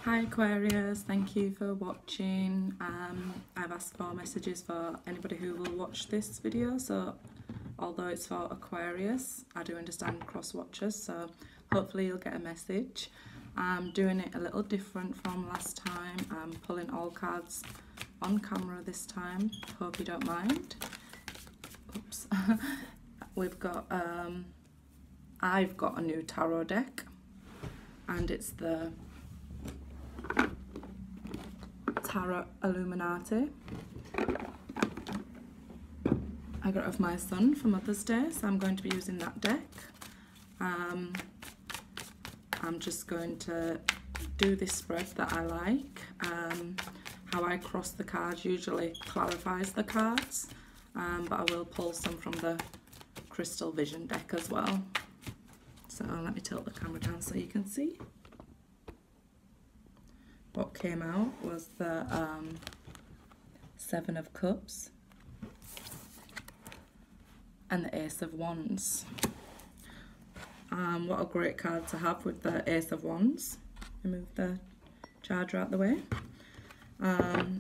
Hi Aquarius, thank you for watching. I've asked for messages for anybody who will watch this video, so although it's for Aquarius, I do understand cross watchers, so hopefully you'll get a message. I'm doing it a little different from last time. I'm pulling all cards on camera this time, hope you don't mind. Oops. We've got, I've got a new tarot deck, and it's the Tarot Illuminati. I got it off my son for Mother's Day, so I'm going to be using that deck. I'm just going to do this spread that I like. How I cross the cards usually clarifies the cards, but I will pull some from the Crystal Vision deck as well. So let me tilt the camera down so you can see. What came out was the Seven of Cups and the Ace of Wands. What a great card to have with the Ace of Wands. Remove the charger out the way. The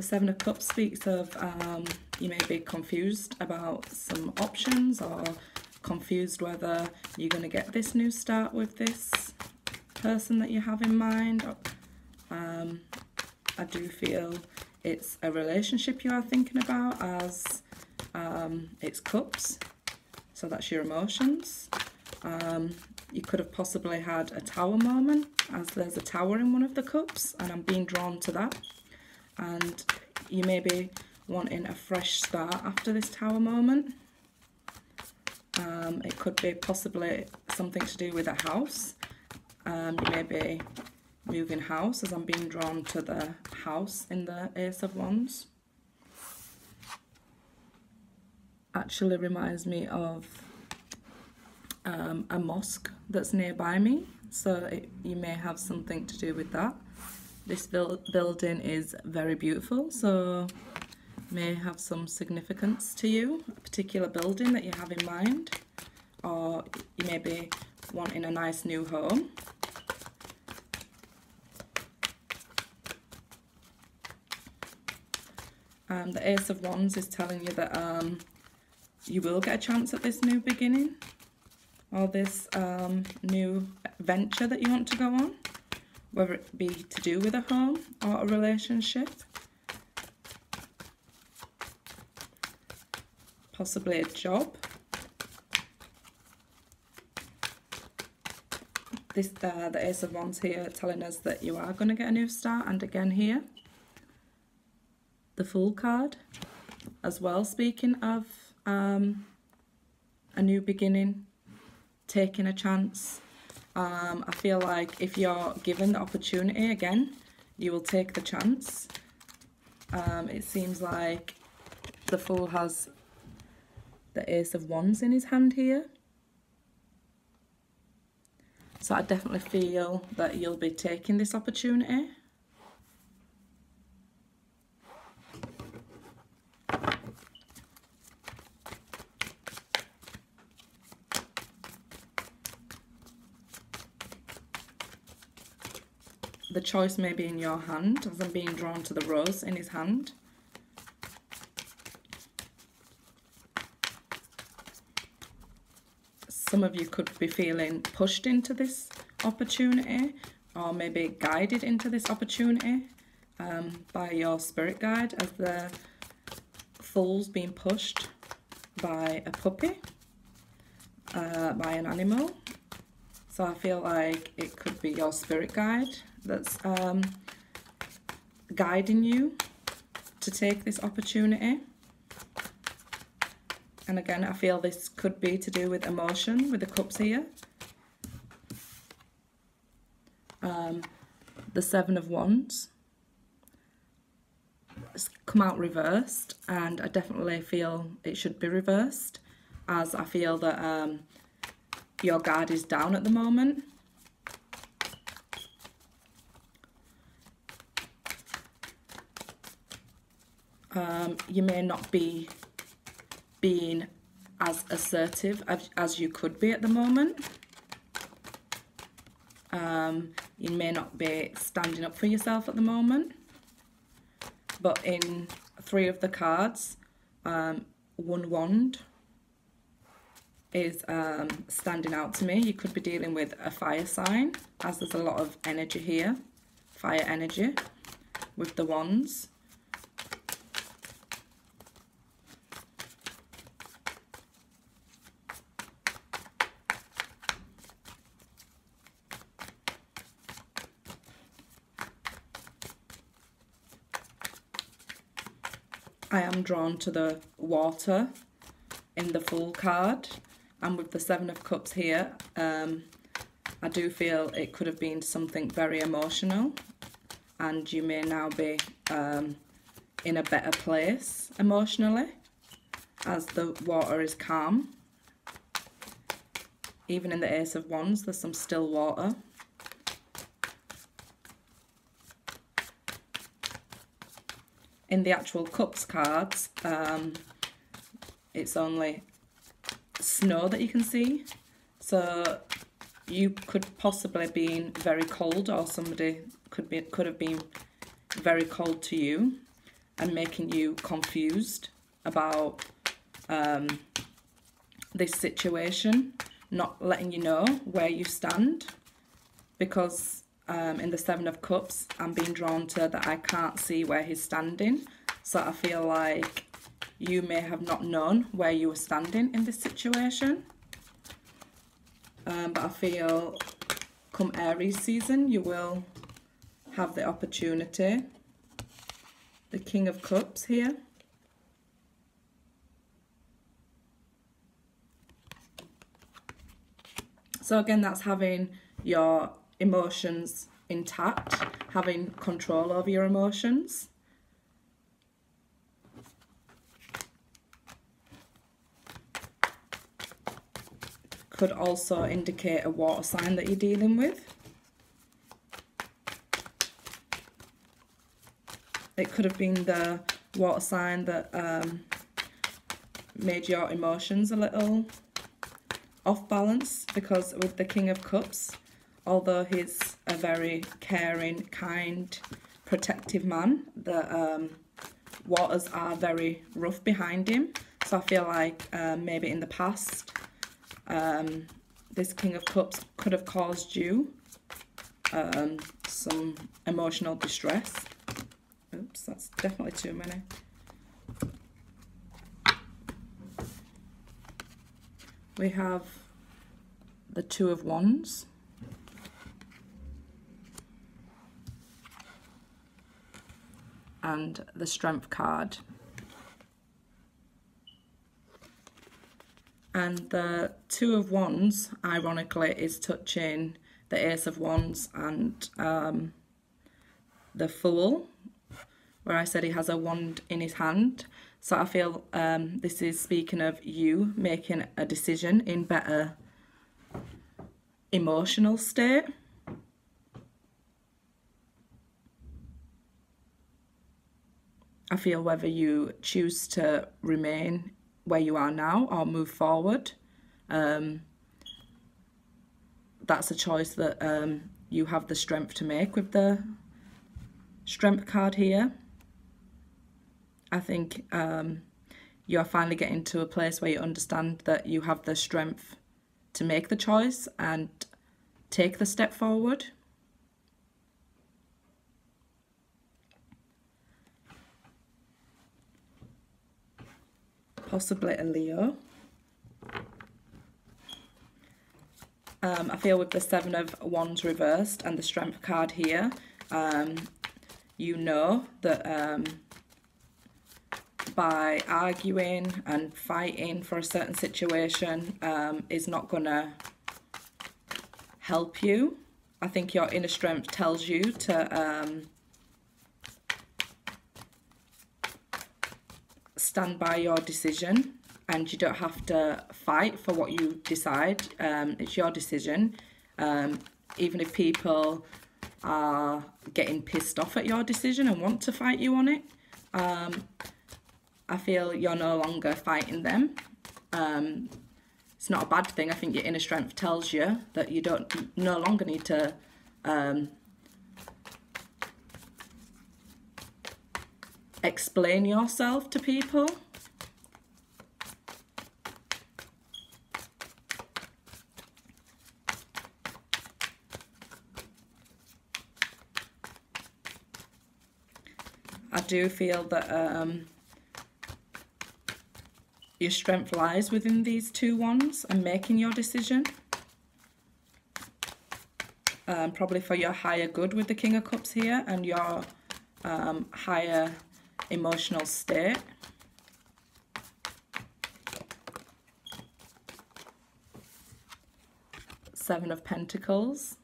Seven of Cups speaks of you may be confused about some options, or confused whether you're going to get this new start with this person that you have in mind. I do feel it's a relationship you are thinking about, as it's cups, so that's your emotions. You could have possibly had a tower moment, as there's a tower in one of the cups, and I'm being drawn to that. And you may be wanting a fresh start after this tower moment. It could be possibly something to do with a house. You may be moving house, as I'm being drawn to the house in the Ace of Wands. Actually reminds me of a mosque that's nearby me, so you may have something to do with that. This building is very beautiful, so may have some significance to you, a particular building that you have in mind, or you may be wanting a nice new home. The Ace of Wands is telling you that you will get a chance at this new beginning, or this new venture that you want to go on, whether it be to do with a home or a relationship, possibly a job. The Ace of Wands here telling us that you are going to get a new start, and again here the Fool card as well, speaking of a new beginning, taking a chance. I feel like if you're given the opportunity again, you will take the chance. It seems like the Fool has the Ace of Wands in his hand here. So I definitely feel that you'll be taking this opportunity. The choice may be in your hand, as I'm being drawn to the rose in his hand. Some of you could be feeling pushed into this opportunity, or maybe guided into this opportunity by your spirit guide, as the Fool's being pushed by a puppy, by an animal. So I feel like it could be your spirit guide that's guiding you to take this opportunity. And again, I feel this could be to do with emotion with the cups here. The Seven of Wands has come out reversed, and I definitely feel it should be reversed, as I feel that your guard is down at the moment. You may not be being as assertive as you could be at the moment. you may not be standing up for yourself at the moment. But in 3 of the cards, 1 wand is standing out to me. You could be dealing with a fire sign, as there's a lot of energy here, fire energy with the wands. I am drawn to the water in the Fool card, and with the 7 of Cups here, I do feel it could have been something very emotional, and you may now be in a better place emotionally as the water is calm. Even in the Ace of Wands, there's some still water. In the actual Cups cards, it's only snow that you can see, so you could possibly have been very cold, or somebody could have been very cold to you and making you confused about this situation, not letting you know where you stand, because in the 7 of Cups, I'm being drawn to that I can't see where he's standing. So I feel like you may have not known where you were standing in this situation. But I feel come Aries season, you will have the opportunity. The King of Cups here. So again, that's having your emotions intact, having control over your emotions. Could also indicate a water sign that you're dealing with. It could have been the water sign that made your emotions a little off balance, because with the King of Cups, although he's a very caring, kind, protective man, the waters are very rough behind him. So I feel like maybe in the past, this King of Cups could have caused you some emotional distress. Oops, that's definitely too many. We have the 2 of Wands. And the Strength card. And the 2 of Wands, ironically, is touching the Ace of Wands and the Fool, where I said he has a wand in his hand. So I feel this is speaking of you making a decision in better emotional state. I feel whether you choose to remain where you are now or move forward, that's a choice that you have the strength to make with the Strength card here. I think you're finally getting to a place where you understand that you have the strength to make the choice and take the step forward. Possibly a Leo. I feel with the 7 of Wands reversed and the Strength card here, you know that by arguing and fighting for a certain situation is not going to help you. I think your inner strength tells you to stand by your decision, and you don't have to fight for what you decide. It's your decision. Even if people are getting pissed off at your decision and want to fight you on it, I feel you're no longer fighting them. It's not a bad thing. I think your inner strength tells you that you no longer need to explain yourself to people. I do feel that your strength lies within these two wands and making your decision. Probably for your higher good with the King of Cups here and your higher emotional state. Seven of Pentacles.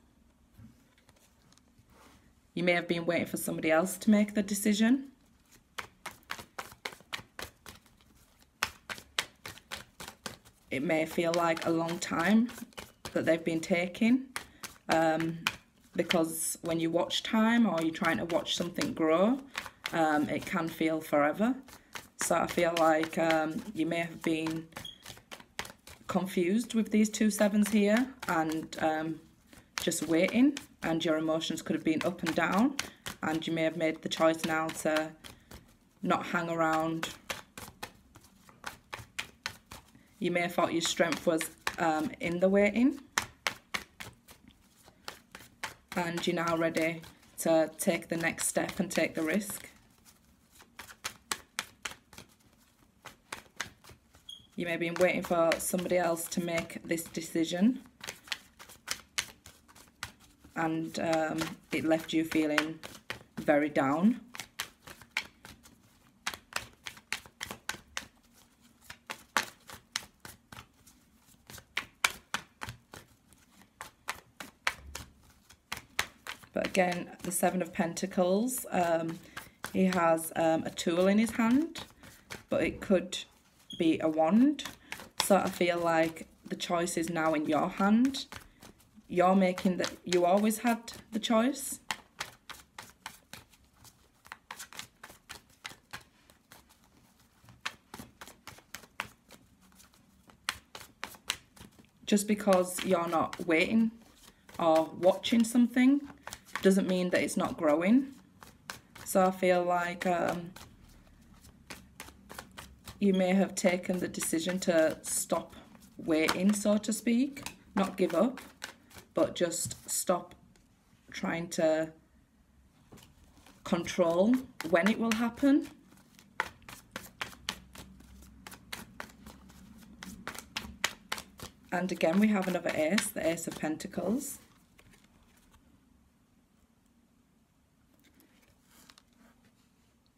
You may have been waiting for somebody else to make the decision. It may feel like a long time that they've been taking, because when you watch time or you're trying to watch something grow, it can feel forever. So I feel like you may have been confused with these two sevens here and just waiting, and your emotions could have been up and down, and you may have made the choice now to not hang around. You may have thought your strength was in the waiting, and you're now ready to take the next step and take the risk. You may have been waiting for somebody else to make this decision, and it left you feeling very down. But again, the Seven of Pentacles, he has a tool in his hand, but it could be a wand. So I feel like the choice is now in your hand. You're making that. You always had the choice. Just because you're not waiting or watching something doesn't mean that it's not growing. So I feel like you may have taken the decision to stop waiting, so to speak, not give up, but just stop trying to control when it will happen. And again, we have another ace, the Ace of Pentacles.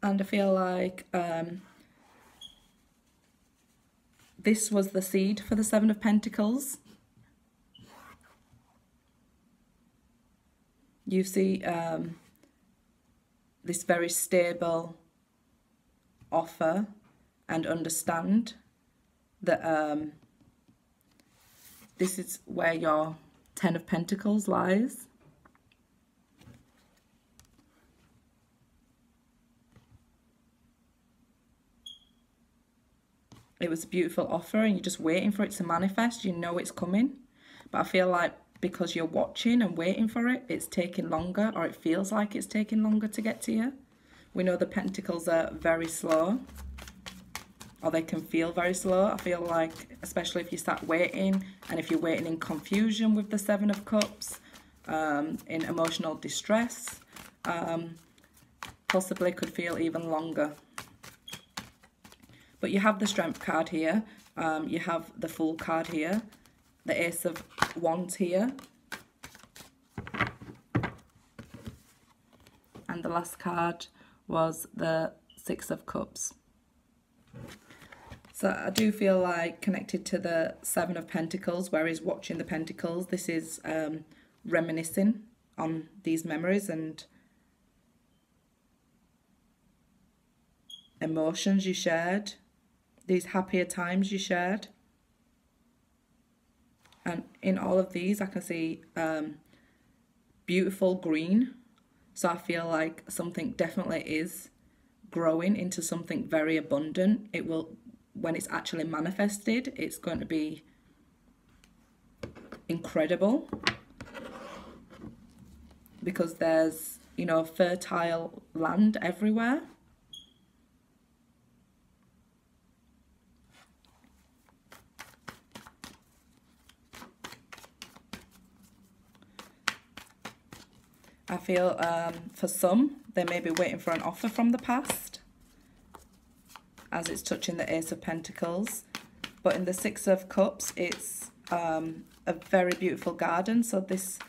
And I feel like this was the seed for the Seven of Pentacles. You see this very stable offer, and understand that this is where your Ten of Pentacles lies. It was a beautiful offer and you're just waiting for it to manifest. You know it's coming. But I feel like because you're watching and waiting for it, it's taking longer, or it feels like it's taking longer to get to you. We know the Pentacles are very slow, or they can feel very slow. I feel like, especially if you start waiting, and if you're waiting in confusion with the Seven of Cups, in emotional distress, possibly could feel even longer. But you have the Strength card here, you have the Fool card here, the Ace of Wands here, and the last card was the Six of Cups. So I do feel like, connected to the Seven of Pentacles, where he's watching the Pentacles, this is reminiscing on these memories and emotions you shared, these happier times you shared. And in all of these I can see beautiful green. So I feel like something definitely is growing into something very abundant. It will, when it's actually manifested, it's going to be incredible, because there's, you know, fertile land everywhere. I feel for some, they may be waiting for an offer from the past, as it's touching the Ace of Pentacles. But in the Six of Cups, it's a very beautiful garden. So this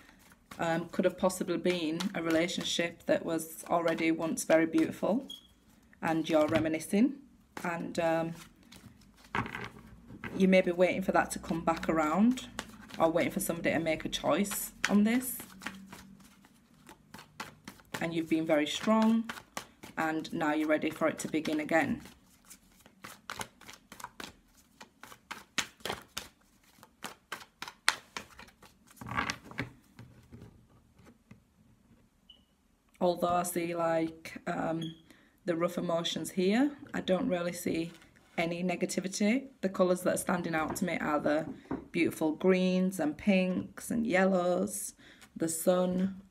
could have possibly been a relationship that was already once very beautiful, and you're reminiscing, and you may be waiting for that to come back around, or waiting for somebody to make a choice on this. And you've been very strong, and now you're ready for it to begin again. Although I see like the rough emotions here, I don't really see any negativity. The colours that are standing out to me are the beautiful greens and pinks and yellows, the sun.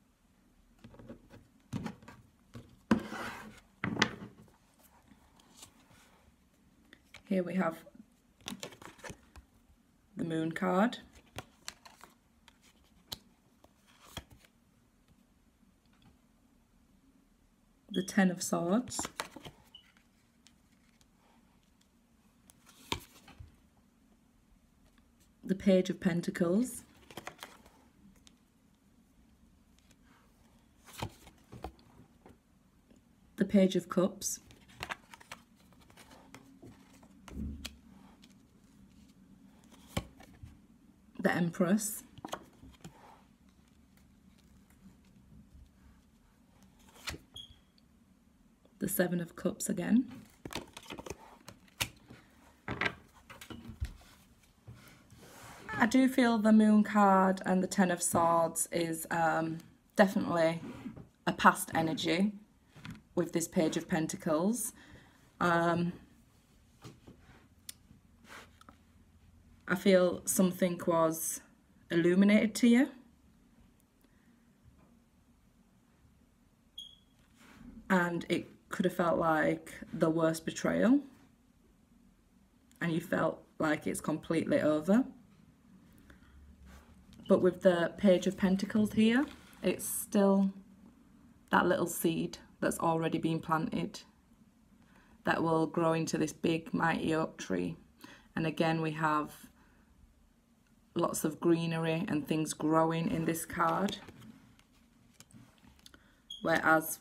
Here we have the Moon card. The Ten of Swords. The Page of Pentacles. The Page of Cups. The Empress. The Seven of Cups again. I do feel the Moon card and the Ten of Swords is definitely a past energy with this Page of Pentacles. I feel something was illuminated to you. And it could have felt like the worst betrayal. And you felt like it's completely over. But with the Page of Pentacles here, it's still that little seed that's already been planted that will grow into this big mighty oak tree. And again, we have lots of greenery and things growing in this card. Whereas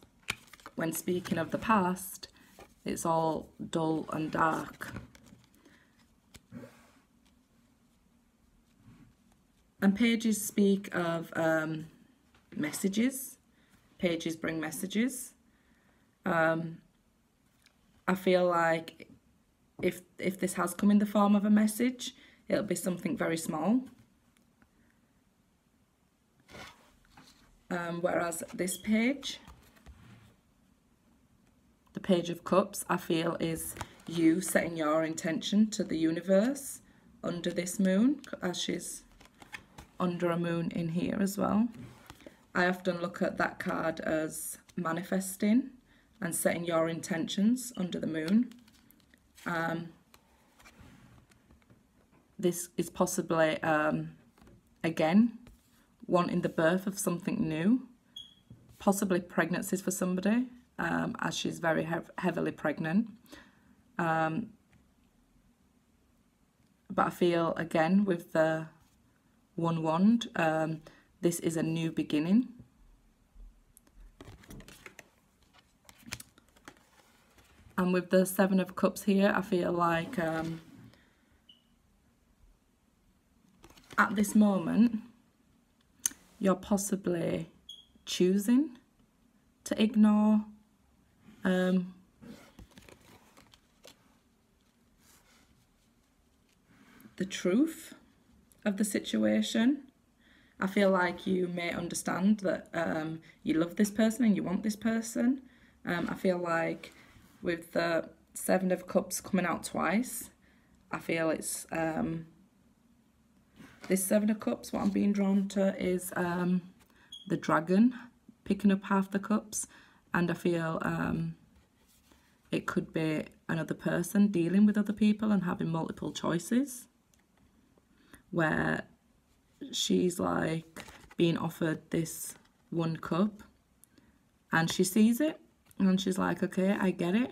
when speaking of the past, it's all dull and dark. And pages speak of messages. Pages bring messages. I feel like if this has come in the form of a message, it'll be something very small. Whereas this page, the Page of Cups, I feel is you setting your intention to the universe under this moon, as she's under a moon in here as well. I often look at that card as manifesting and setting your intentions under the moon. This is possibly, again, wanting the birth of something new, possibly pregnancies for somebody, as she's very heavily pregnant. But I feel, again, with the One Wand, this is a new beginning. And with the Seven of Cups here, I feel like at this moment, you're possibly choosing to ignore the truth of the situation. I feel like you may understand that you love this person and you want this person. I feel like with the Seven of Cups coming out twice, I feel it's this Seven of Cups, what I'm being drawn to is the dragon picking up half the cups, and I feel it could be another person dealing with other people and having multiple choices, where she's like being offered this one cup And she sees it and she's like, okay, I get it.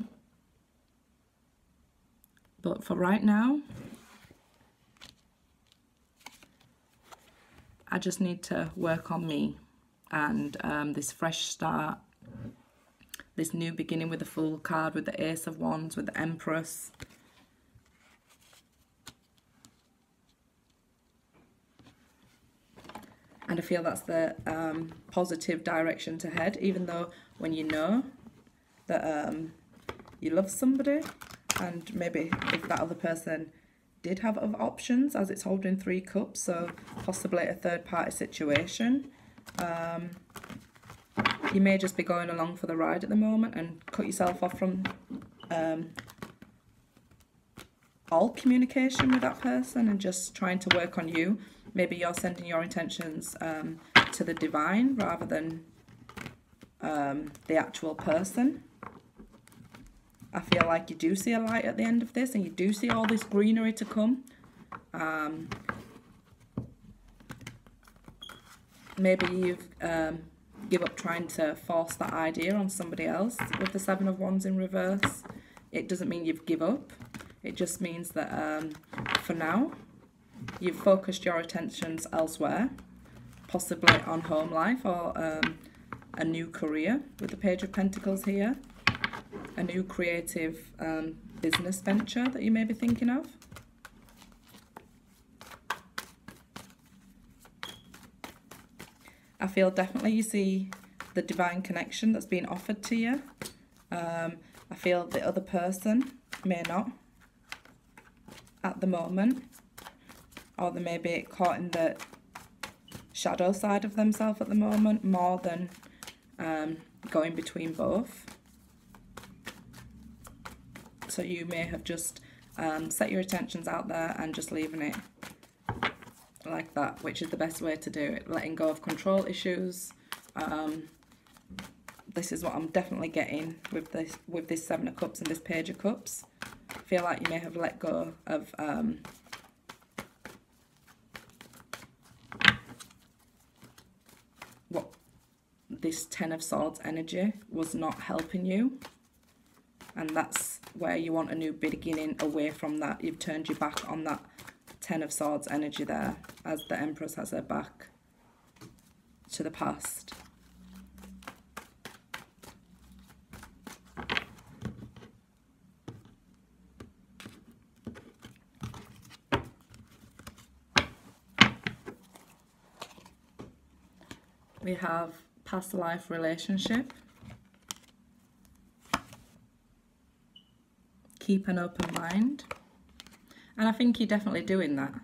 But for right now, I just need to work on me and this fresh start, this new beginning with the Fool card, with the Ace of Wands, with the Empress. And I feel that's the positive direction to head, even though when you know that you love somebody, and maybe if that other person did have other options, as it's holding 3 cups, so possibly a third party situation. You may just be going along for the ride at the moment and cut yourself off from all communication with that person and just trying to work on you. Maybe you're sending your intentions to the divine rather than the actual person. I feel like you do see a light at the end of this, and you do see all this greenery to come. Maybe you've give up trying to force that idea on somebody else with the 7 of Wands in reverse. It doesn't mean you've give up. It just means that for now, you've focused your attentions elsewhere, possibly on home life or a new career with the Page of Pentacles here, a new creative business venture that you may be thinking of. I feel definitely you see the divine connection that's being offered to you. I feel the other person may not at the moment, or they may be caught in the shadow side of themselves at the moment more than going between both. So you may have just set your intentions out there and just leaving it like that, which is the best way to do it, letting go of control issues. This is what I'm definitely getting with this 7 of Cups and this Page of Cups. I feel like you may have let go of what this 10 of Swords energy was not helping you, and that's where you want a new beginning away from that. You've turned your back on that 10 of Swords energy there, as the Empress has her back to the past. We have past life relationship. Keep an open mind. And I think you're definitely doing that.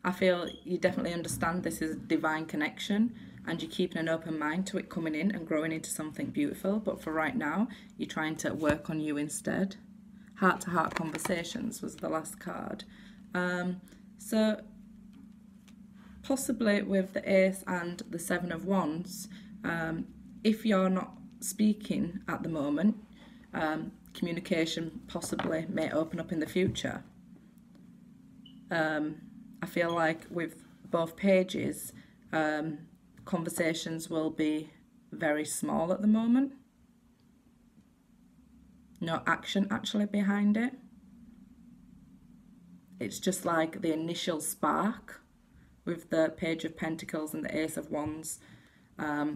I feel you definitely understand this is a divine connection and you're keeping an open mind to it coming in and growing into something beautiful. But for right now, you're trying to work on you instead. Heart-to-heart conversations was the last card. So possibly with the Ace and the 7 of Wands, if you're not speaking at the moment, communication possibly may open up in the future. I feel like with both pages, conversations will be very small at the moment. No action actually behind it. It's just like the initial spark with the Page of Pentacles and the Ace of Wands. I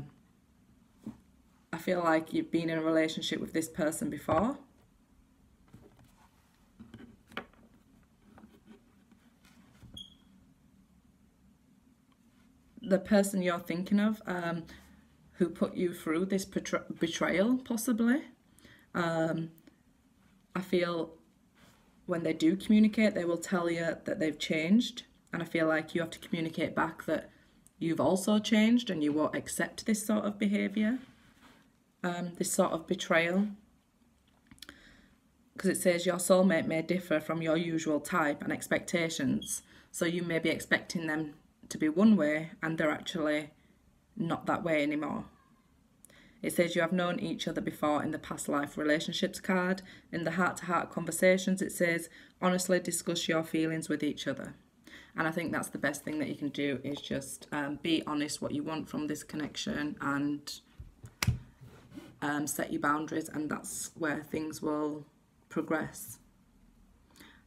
feel like you've been in a relationship with this person before. The person you're thinking of, who put you through this betrayal, possibly. I feel when they do communicate, they will tell you that they've changed. And I feel like you have to communicate back that you've also changed and you won't accept this sort of behaviour, this sort of betrayal. Because it says your soulmate may differ from your usual type and expectations. So you may be expecting them to be one way and they're actually not that way anymore. It says you have known each other before in the past life relationships card. In the heart-to-heart conversations, it says honestly discuss your feelings with each other. And I think that's the best thing that you can do, is just be honest what you want from this connection and set your boundaries, and that's where things will progress.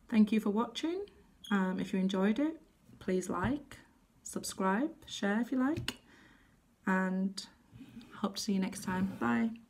Thank you for watching. If you enjoyed it, please like, subscribe, share if you like, and hope to see you next time. Bye.